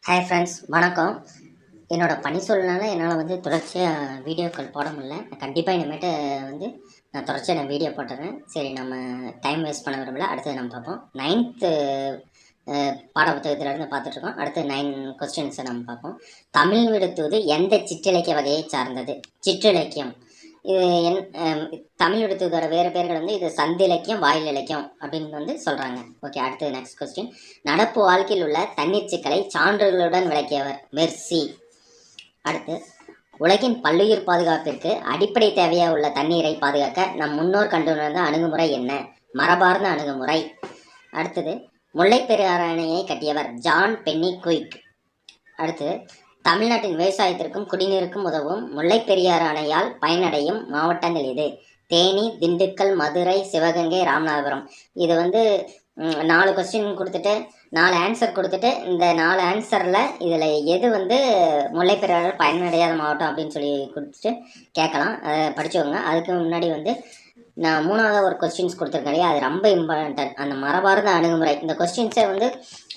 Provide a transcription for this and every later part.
Hi friends, வணக்கம். என்னோடய பணி சூழ்நிலை என்னால் தொடர்ச்சியாக வீடியோக்கள் போட முடியல. கண்டிப்பாக இனிமேட்டு நான் தொடர்ச்சியாக வீடியோ போட்டுறேன். சரி, நம்ம டைம் வேஸ்ட் பண்ண விரும்பல. அடுத்தது நம்ம பார்ப்போம். 9th பாட புத்தகத்திலேருந்து பார்த்துட்ருக்கோம். அடுத்து 9 கொஸ்டின்ஸை நம்ம பார்ப்போம். தமிழ் விடுத்துவது எந்த சிற்றிலக்கிய வகையை சார்ந்தது? சிற்றிலக்கியம். இது தமிழ் விடுத்துவதோட வேறு பேர்கள் இது சந்திலக்கியம், வாயில் இலக்கியம் அப்படின்னு சொல்கிறாங்க. ஓகே, அடுத்து நெக்ஸ்ட் கொஸ்டின். நடப்பு வாழ்க்கையில் உள்ள தண்ணீர் சிக்கலை சான்றுகளுடன் விளக்கியவர்? மெர்சி. அடுத்து, உலகின் பல்லுயிர் பாதுகாப்பிற்கு அடிப்படை தேவையாக உள்ள தண்ணீரை பாதுகாக்க நம் முன்னோர் கண்டுணர்ந்த அணுகுமுறை என்ன? மரபார்ந்த அணுகுமுறை. அடுத்தது, முல்லைப்பெரியாறு அணையை கட்டியவர்? John Penney quick. அடுத்து, தமிழ்நாட்டின் விவசாயத்திற்கும் குடிநீருக்கும் உதவும் முல்லைப்பெரியாறு அணையால் பயனடையும் மாவட்டங்கள் இது? தேனி, திண்டுக்கல், மதுரை, சிவகங்கை, ராமநாதபுரம். இது 4 கொஸ்டின் கொடுத்துட்டு 4 ஆன்சர் கொடுத்துட்டு இந்த 4 ஆன்சரில் இதில் எது முல்லைப்பெரியாறு பயனடையாத மாவட்டம் அப்படின்னு சொல்லி கொடுத்துட்டு கேட்கலாம். அதை படிச்சுக்கோங்க. அதுக்கு முன்னாடி நான் 3வது ஒரு கொஸ்டின்ஸ் கொடுத்துருக்கேன். அது ரொம்ப இம்பார்ட்டன்ட். அந்த மரபார்ந்த அணுகுமுறை. இந்த கொஸ்டின்ஸை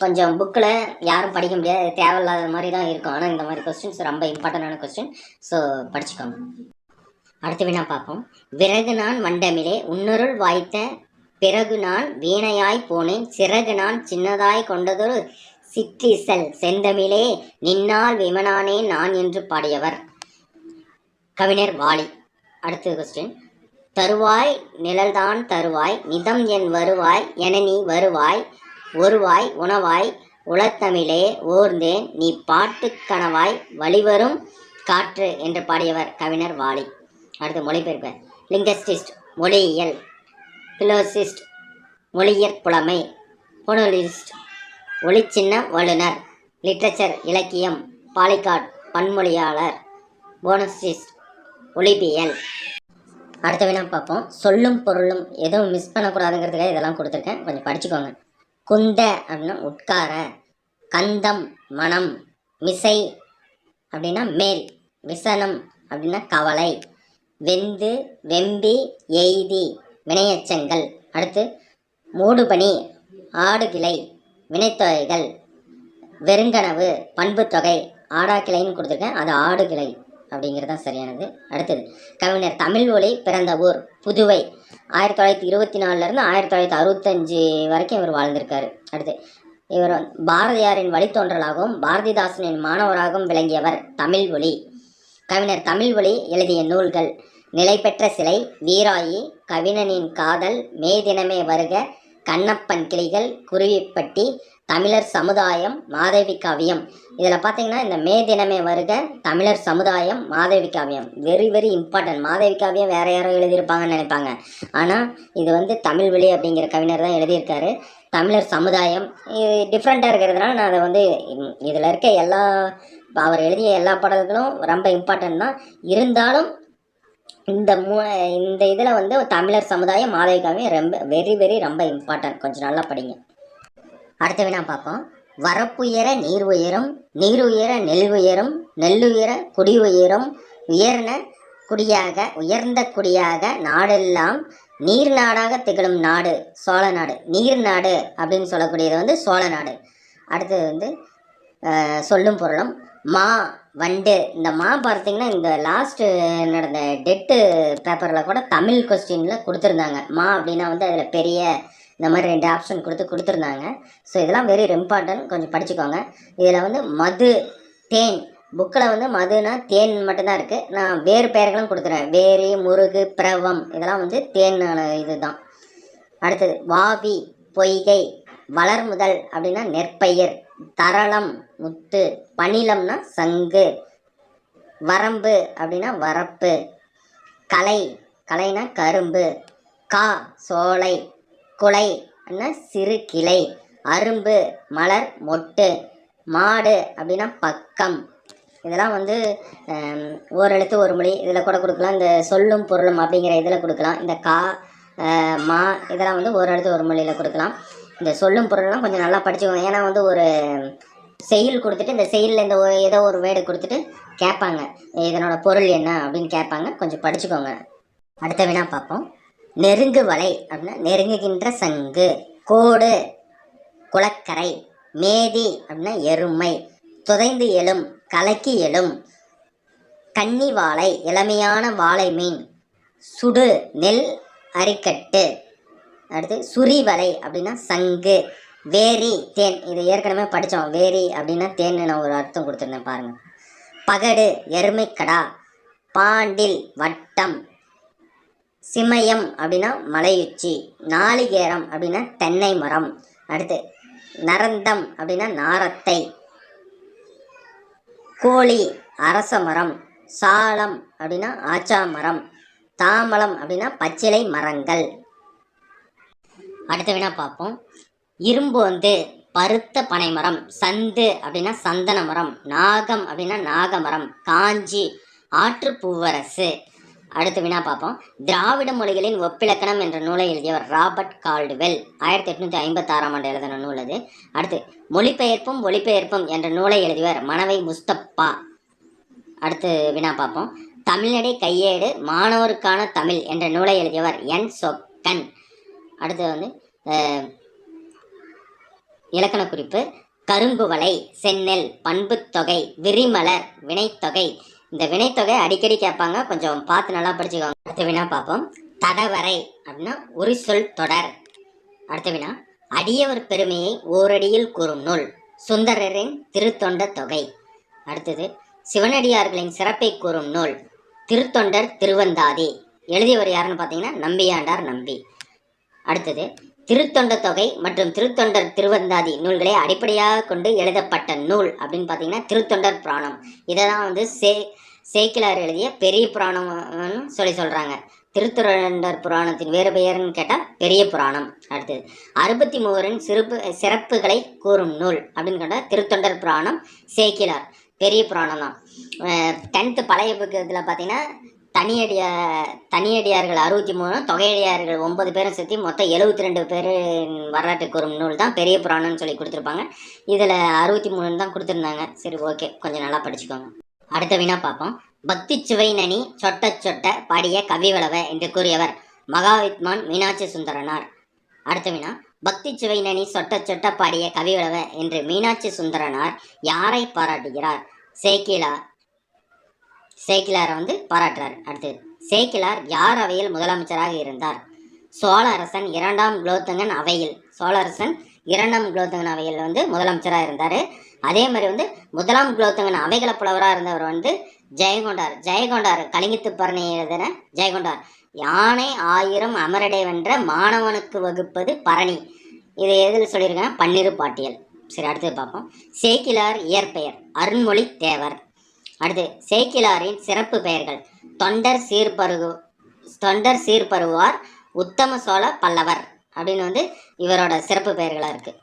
கொஞ்சம் புக்கில் யாரும் படிக்க முடியாது, தேவையில்லாத மாதிரி தான் இருக்கும். ஆனால் இந்த மாதிரி கொஸ்டின்ஸ் ரொம்ப இம்பார்ட்டண்டான கொஸ்டின். ஸோ படிச்சுக்கோங்க. அடுத்த வினா பார்ப்போம். விறகு நான் வண்டமிலே உன்னருள் வாய்த்த பிறகு நான் வீணையாய் போனேன் சிறகு நான் சின்னதாய் கொண்டதொரு சிற்றிசல் செந்தமிழே நின்னால் விமனானே நான் என்று பாடியவர்? கவிஞர் வாலி. அடுத்த கொஸ்டின். தருவாய் நிழல்தான் தருவாய் நிதம் என் வருவாய் என நீ வருவாய் ஒருவாய் உணவாய் உளத்தமிழே ஓர்ந்தேன் நீ பாட்டு கனவாய் வழிவரும் காற்று என்று பாடியவர்? கவிஞர் வாலி. அடுத்து மொழிபெயர்ப்பு. லிங்கஸ்டிஸ்ட் மொழியியல், பிலோசிஸ்ட் மொழியியற் புலமை, போனோலிஸ்ட் ஒளிச்சின்ன வல்லுனர், லிட்ரேச்சர் இலக்கியம், பாலிகாட் பன்மொழியாளர், போனசிஸ்ட் ஒளிபியல். அடுத்த வினா பார்ப்போம். சொல்லும் பொருளும் எதுவும் மிஸ் பண்ணக்கூடாதுங்கிறதுக்காக இதெல்லாம் கொடுத்துருக்கேன், கொஞ்சம் படிச்சுக்கோங்க. குந்த அப்படின்னா உட்கார, கந்தம் மனம், மிசை அப்படின்னா மேல், விசனம் அப்படின்னா கவலை, வெந்து வெம்பி எய்தி வினையச்சங்கள். அடுத்து மூடுபனி ஆடுகிளை வினைத்தொகைகள், வெறுங்கனவு பண்புத்தொகை ஆடாக்கிளைன்னு கொடுத்துருக்கேன், அது ஆடுகிளை அப்படிங்கிறது தான் சரியானது. அடுத்தது, கவிஞர் தமிழ் ஒளி பிறந்த ஊர்? புதுவை. 1924 1965 வரைக்கும் இவர் வாழ்ந்திருக்காரு. அடுத்து, இவர் பாரதியாரின் வழித்தோன்றலாகவும் பாரதிதாசனின் மாணவராகவும் விளங்கியவர்? தமிழ் ஒளி. கவிஞர் தமிழ் ஒளி எழுதிய நூல்கள்: நிலை பெற்ற சிலை, வீராயி, கவிஞனின் காதல், மே தினமே வருக, கண்ணப்பன் கிளிகள், குருவிப்பட்டி, தமிழர் சமுதாயம், மாதவி காவியம். இதில் பார்த்தீங்கன்னா இந்த மே தினமே வருக, தமிழர் சமுதாயம், மாதவி காவியம் வெரி வெரி இம்பார்ட்டன்ட். மாதவி காவியம் வேறு யாரோ எழுதியிருப்பாங்கன்னு நினைப்பாங்க, ஆனால் இது தமிழ் ஒளி அப்படிங்கிற கவிஞர் தான் எழுதியிருக்காரு. தமிழர் சமுதாயம் இது டிஃப்ரெண்ட்டாக இருக்கிறதுனால நான் அதை இதில் இருக்க அவர் எழுதிய எல்லா பாடல்களும் ரொம்ப இம்பார்ட்டன்ட் தான். இருந்தாலும் இந்த இதில் தமிழர் சமுதாயம், மாதவி காவியம் ரொம்ப வெரி வெரி ரொம்ப இம்பார்ட்டன்ட். கொஞ்சம் நல்லா படிங்க. அடுத்த வினா பார்ப்போம். வரப்புயர நீர் உயரும், நீர் உயர நெல் உயரும், நெல்லுயர குடி உயரும், உயர்ந்த குடியாக நாடெல்லாம் நீர் நாடாக திகழும் நாடு சோழ நாடு. நீர் நாடு அப்படின்னு சொல்லக்கூடியது சோழ நாடு. அடுத்தது சொல்லும் பொருளும். மா வண்டு. இந்த மா பார்த்தீங்கன்னா இந்த லாஸ்ட்டு நடந்த டெட்டு பேப்பரில் கூட தமிழ் கொஸ்டினில் கொடுத்துருந்தாங்க. மா அப்படின்னா அதில் பெரிய இந்த மாதிரி 2 ஆப்ஷன் கொடுத்துருந்தாங்க. ஸோ இதெல்லாம் வெரி இம்பார்ட்டன்ட், கொஞ்சம் படிச்சுக்கோங்க. இதில் மது, தேன். புக்கில் மதுனா தேன் மட்டும்தான் இருக்குது. நான் வேறு பெயர்களும் கொடுத்துறேன். வேரி, முருகு, பிரவம் இதெல்லாம் தேனான இது தான். அடுத்தது, வாவி பொய்கை, வளர்முதல் அப்படின்னா நெற்பயிர், தரளம் முத்து, பணிலம்னா சங்கு, வரம்பு அப்படின்னா வரப்பு, களைனா கரும்பு, கா சோலை, குலை அப்படின்னா சிறு கிளை, அரும்பு மலர் மொட்டு, மாடு அப்படின்னா பக்கம். இதெல்லாம் ஓரெழுத்து ஒரு மொழி இதில் கூட கொடுக்கலாம். இந்த சொல்லும் பொருளும் அப்படிங்கிற இதில் கொடுக்கலாம். இந்த கா மா இதெல்லாம் ஓரெழுத்து ஒரு மொழியில் கொடுக்கலாம். இந்த சொல்லும் பொருள்லாம் கொஞ்சம் நல்லா படிச்சுக்கோங்க. ஏன்னா ஒரு செயல் கொடுத்துட்டு இந்த செயலில் இந்த ஏதோ ஒரு வேர்டு கொடுத்துட்டு கேட்பாங்க, இதனோட பொருள் என்ன அப்படின்னு கேட்பாங்க. கொஞ்சம் படிச்சுக்கோங்க. அடுத்த வினா பார்ப்போம். நெருங்கு வலை அப்படின்னா நெருங்குகின்ற சங்கு, கோடு குளக்கரை, மேதி அப்படின்னா எருமை, துதைந்து எழும், கலக்கி எழும். கன்னி வாழை, இளமையான வாழை மீன். சுடு, நெல் அரிக்கட்டு. அடுத்து சுரிவலை அப்படின்னா சங்கு. வேரி, தேன். இது ஏற்கனவே படித்தோம். வேரி அப்படின்னா தேன், நான் ஒரு அர்த்தம் கொடுத்துருந்தேன் பாருங்கள். பகடு, எருமைக்கடா. பாண்டில், வட்டம். சிமயம் அப்படின்னா மலையுச்சி. நாளிகேரம் அப்படின்னா தென்னை மரம். அடுத்து நரந்தம் அப்படின்னா நாரத்தை. கோழி, அரச மரம். சாலம் அப்படின்னா ஆச்சா மரம். தாமலம் அப்படின்னா பச்சிலை மரங்கள். அடுத்த வினா பார்ப்போம். இரும்போந்து, பருத்த பனைமரம். சந்து அப்படின்னா சந்தன மரம். நாகம் அப்படின்னா நாகமரம். காஞ்சி, ஆற்று பூவரசு. அடுத்த வினா பார்ப்போம். திராவிட மொழிகளின் ஒப்பிலக்கணம் என்ற நூலை எழுதியவர் ராபர்ட் கால்டுவெல். 1856ஆம் ஆண்டு எழுதின நூல் அது. அடுத்து மொழிபெயர்ப்பும் ஒளிபெயர்ப்பும் என்ற நூலை எழுதியவர் மனவை முஸ்தப்பா. அடுத்து வினா பார்ப்போம். தமிழ்நடை கையேடு, மாணவருக்கான தமிழ் என்ற நூலை எழுதியவர் என் சொக்கன். அடுத்து இலக்கண குறிப்பு. கருங்குவளை, செந்நெல், பண்புத்தொகை, விரிமலர், வினைத்தொகை. இந்த வினைத்தொகை அடிக்கடி கேட்பாங்க, கொஞ்சம் பார்த்து நல்லா படிச்சுக்கோங்க. அடுத்த வினா பார்ப்போம். தடவரை அப்படின்னா ஒரு சொல் தொடர். அடுத்த வினா. அடியவர் பெருமையை ஓரடியில் கூறும் நூல். சுந்தரரின் திருத்தொண்ட தொகை. அடுத்தது சிவனடியார்களின் சிறப்பை கூறும் நூல். திருத்தொண்டர் திருவந்தாதி. எழுதியவர் யாருன்னு பார்த்தீங்கன்னா நம்பியாண்டார் நம்பி. அடுத்தது திருத்தொண்ட தொகை மற்றும் திருத்தொண்டர் திருவந்தாதி நூல்களை அடிப்படையாக கொண்டு எழுதப்பட்ட நூல் அப்படின்னு பார்த்தீங்கன்னா திருத்தொண்டர் புராணம். இதை தான் சேக்கிலார் எழுதிய பெரிய புராணம்னு சொல்கிறாங்க. திருத்தொண்டர் புராணத்தின் வேறு பெயர்னு கேட்டால் பெரிய புராணம். அடுத்தது 63 சிறப்புகளை கூறும் நூல் அப்படின்னு கேட்டால் திருத்தொண்டர் புராணம், சேக்கிலார், பெரிய புராணம் தான். 10th பழைய புத்தகத்தில் பார்த்தீங்கன்னா தனியடியார்கள் 63, தொகையடியார்கள் 9 பேரும் சேர்த்து மொத்தம் 72 பேர் வரலாற்று கூறும் நூல் தான் பெரிய புராணம்னு சொல்லி கொடுத்துருப்பாங்க. இதில் 63 தான் கொடுத்துருந்தாங்க. சரி, ஓகே, கொஞ்சம் நல்லா படிச்சுக்கோங்க. அடுத்த வினா பார்ப்போம். பக்தி சுவை நனி சொட்ட சொட்ட பாடிய கவிவளவ என்று கூறியவர் மகாவித்வான் மீனாட்சி சுந்தரனார். அடுத்த வினா. பக்தி சுவை நனி சொட்ட சொட்ட பாடிய கவிவளவ என்று மீனாட்சி சுந்தரனார் யாரை பாராட்டுகிறார்? சேக்கிலாரை பாராட்டுறார். அடுத்து சேக்கிலார் யார் அவையில் முதலமைச்சராக இருந்தார்? சோழ அரசன் 2ஆம் குலோத்துங்கன் அவையில். முதலமைச்சராக இருந்தார். அதே மாதிரி 1ஆம் குலோத்துங்கன் அவைகள புலவராக இருந்தவர் ஜெயகொண்டார். கலிங்கத்து பரணி எழுதின ஜெயகொண்டார். யானை 1000 அமரடை வென்ற மாணவனுக்கு வகுப்பது பரணி. இதை எதில் சொல்லியிருக்காங்க? பன்னிரு பாட்டியல். சரி, அடுத்து பார்ப்போம். சேக்கிலார் இயற்பெயர் அருண்மொழி தேவர். அடுத்து சேக்கிலாரின் சிறப்பு பெயர்கள். தொண்டர் சீர்பருவார், உத்தம சோழ பல்லவர் அப்படின்னு இவரோட சிறப்பு பெயர்களாக இருக்கு.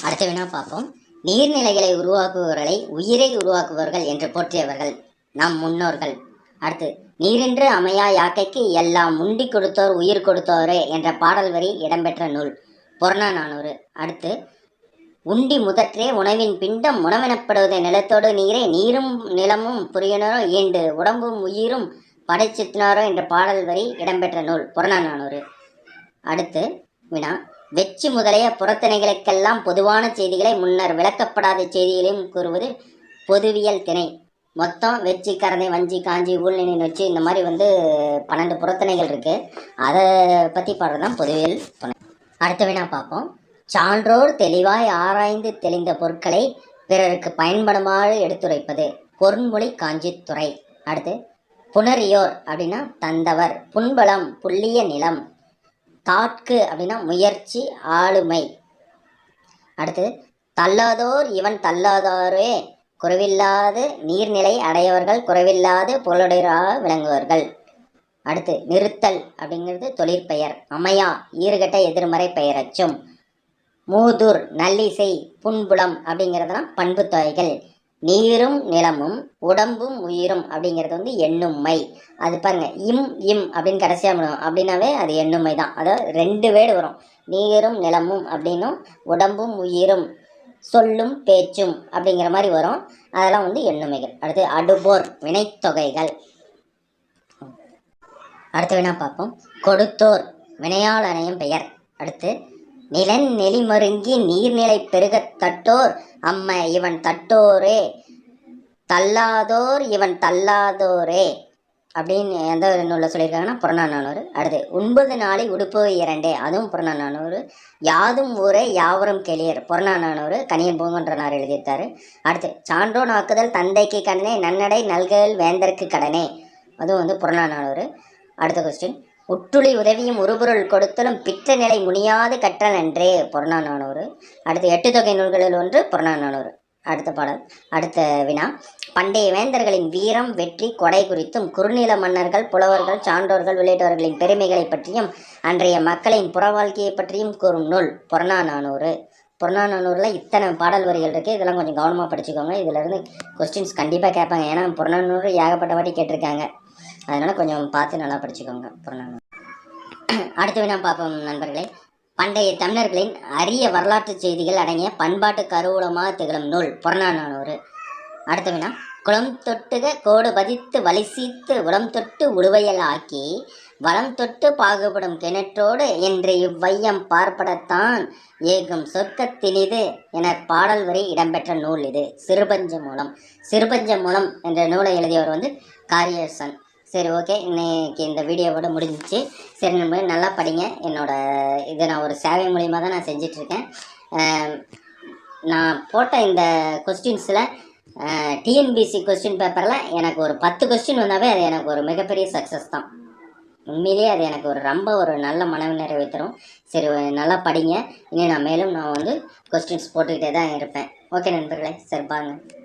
அடுத்த வினா பார்ப்போம். நீர்நிலைகளை உருவாக்குபவர்களை உயிரை உருவாக்குபவர்கள் என்று போற்றியவர்கள் நம் முன்னோர்கள். அடுத்து நீரின்று அமையா யாக்கைக்கு எல்லாம் முண்டி கொடுத்தோர் உயிர் கொடுத்தோரே என்ற பாடல் வரி இடம்பெற்ற நூல் புறநானூறு. அடுத்து உண்டி முதற்றே உணவின் பிண்டம் உணவெனப்படுவது நிலத்தோடு நீரே, நீரும் நிலமும் புரியனரோ ஈண்டு உடம்பும் உயிரும் படைச்சித்தினாரோ என்ற பாடல் வரி இடம்பெற்ற நூல் புறநானூறு. அடுத்து வினா. வெற்றி முதலிய புறத்திணைகளுக்கெல்லாம் பொதுவான செய்திகளை முன்னர் விளக்கப்படாத செய்திகளையும் கூறுவது பொதுவியல் திணை. மொத்தம் வெச்சி, கரந்தை, வஞ்சி, காஞ்சி, ஊழ்நிலை, நொச்சி, இந்த மாதிரி 12 புறத்திணைகள் இருக்குது. அதை பற்றி பாடுறதுதான் பொதுவியல் துணை. அடுத்த வினா பார்ப்போம். சான்றோர் தெளிவாய் ஆராய்ந்து தெளிந்த பொருட்களை பிறருக்கு பயன்படுமாறு எடுத்துரைப்பது பொருண்மொழி காஞ்சித்துறை. அடுத்து புணரியோர் அப்படின்னா தந்தவர். புண்பலம் புள்ளிய நிலம். தாட்கு அப்படின்னா முயற்சி, ஆளுமை. அடுத்து தள்ளாதோர் இவன் தள்ளாதோரே குறைவில்லாது நீர்நிலை அடையவர்கள் குறைவில்லாது பொருளுடையராக விளங்குவார்கள். அடுத்து நிறுத்தல் அப்படிங்கிறது தொழிற்பெயர். அமையா ஈறுகட்ட எதிர்மறை பெயரச்சும். மூதூர் நல்லிசை, புன்புலம் அப்படிங்கிறதுலாம் பண்பு தொகைகள். நீரும் நிலமும் உடம்பும் உயிரும் அப்படிங்கிறது எண்ணுமை. அது பாருங்க, இம் அப்படின்னு கடைசியாக முடியும் அப்படின்னாவே அது எண்ணுமை தான். அதாவது 2 வேர்டு வரும். நீரும் நிலமும் அப்படின்னும் உடம்பும் உயிரும் சொல்லும் பேச்சும் அப்படிங்கிற மாதிரி வரும். அதெல்லாம் எண்ணுமைகள். அடுத்து அடுபோர் வினைத்தொகைகள். அடுத்த வினா பார்ப்போம். கொடுத்தோர் வினையால் அணையும் பெயர். அடுத்து நிலன் நெலிமருங்கி நீர்நிலை பெருகத் தட்டோர் அம்ம இவன் தட்டோரே தள்ளாதோர் இவன் தள்ளாதோரே அப்படின்னு எந்த ஒரு நூலில் சொல்லியிருக்காங்கன்னா புறநானூறு. அடுத்து 9 நாளை உடுப்பு 2 அதுவும் புறநானூறு. யாதும் ஊரே யாவரும் கெளியர் புறநானூறு கணியன் பூங்கொன்றனார் எழுதியிருக்காரு. அடுத்து சான்றோன் ஆக்குதல் தந்தைக்கு கடனே நன்னடை நல்கல் வேந்தற்கு கடனே அதுவும் வந்து புறநானூறு. அடுத்த கொஸ்டின் உற்றுளி உதவியும் உருபொருள் கொடுத்தலும் பிற்ற நிலை முனியாது கற்றல் நன்றே புறநானூறு. அடுத்து 8 தொகை நூல்களில் ஒன்று புறநானூறு. அடுத்த பாடல். அடுத்த வினா பண்டைய வேந்தர்களின் வீரம் வெற்றி கொடை குறித்தும் குறுநில மன்னர்கள் புலவர்கள் சான்றோர்கள் உள்ளிட்டவர்களின் பெருமைகளை பற்றியும் அன்றைய மக்களின் புற வாழ்க்கையை பற்றியும் கூறும் நூல் புறநானூறு. புறநானூறில் இத்தனை பாடல் வரிகள் இருக்குது. இதெல்லாம் கொஞ்சம் கவனமாக படிச்சுக்கோங்க. இதிலிருந்து கொஸ்டின்ஸ் கண்டிப்பாக கேட்பாங்க. ஏன்னா புறநானூறு ஏகப்பட்ட வாட்டி கேட்டிருக்காங்க. அதனால் கொஞ்சம் பார்த்து நல்லா படிச்சுக்கோங்க புறநானூறு. அடுத்த வினா பார்ப்போம் நண்பர்களே. பண்டைய தமிழர்களின் அரிய வரலாற்று செய்திகள் அடங்கிய பண்பாட்டு கருவூலமாக திகழும் நூல் புறநானூறு. அடுத்த வினா குளம் தொட்டுக கோடு பதித்து வலி சீத்து உளம் தொட்டு உழுவையல் ஆக்கி வளம் தொட்டு பாகுபடும் கிணற்றோடு என்று இவ்வையம் பார்ப்படத்தான் ஏகும் சொர்க்கத்தினிது என பாடல் வரி இடம்பெற்ற நூல் இது சிறுபஞ்ச மூலம். சிறுபஞ்ச மூலம் என்ற நூலை எழுதியவர் வந்து காரியசன். சரி, ஓகே, இன்னைக்கு இந்த வீடியோவோட முடிஞ்சிச்சு. சரி, நம்ம நல்லா படிங்க. இதை நான் ஒரு சேவை மூலிமா தான் நான் செஞ்சிட்ருக்கேன். நான் போட்ட இந்த கொஸ்டின்ஸில் டிஎன்பிசி கொஸ்டின் பேப்பரில் எனக்கு ஒரு 10 கொஸ்டின் வந்தாவே அது எனக்கு ஒரு மிகப்பெரிய சக்ஸஸ் தான். உண்மையிலேயே அது எனக்கு ரொம்ப ஒரு நல்ல மனவு நிறைவை தரும். சரி, நல்லா படிங்க. இனி நான் மேலும் வந்து கொஸ்டின்ஸ் போட்டுக்கிட்டே தான் இருப்பேன். ஓகே நண்பர்களே, சரி பாருங்கள்.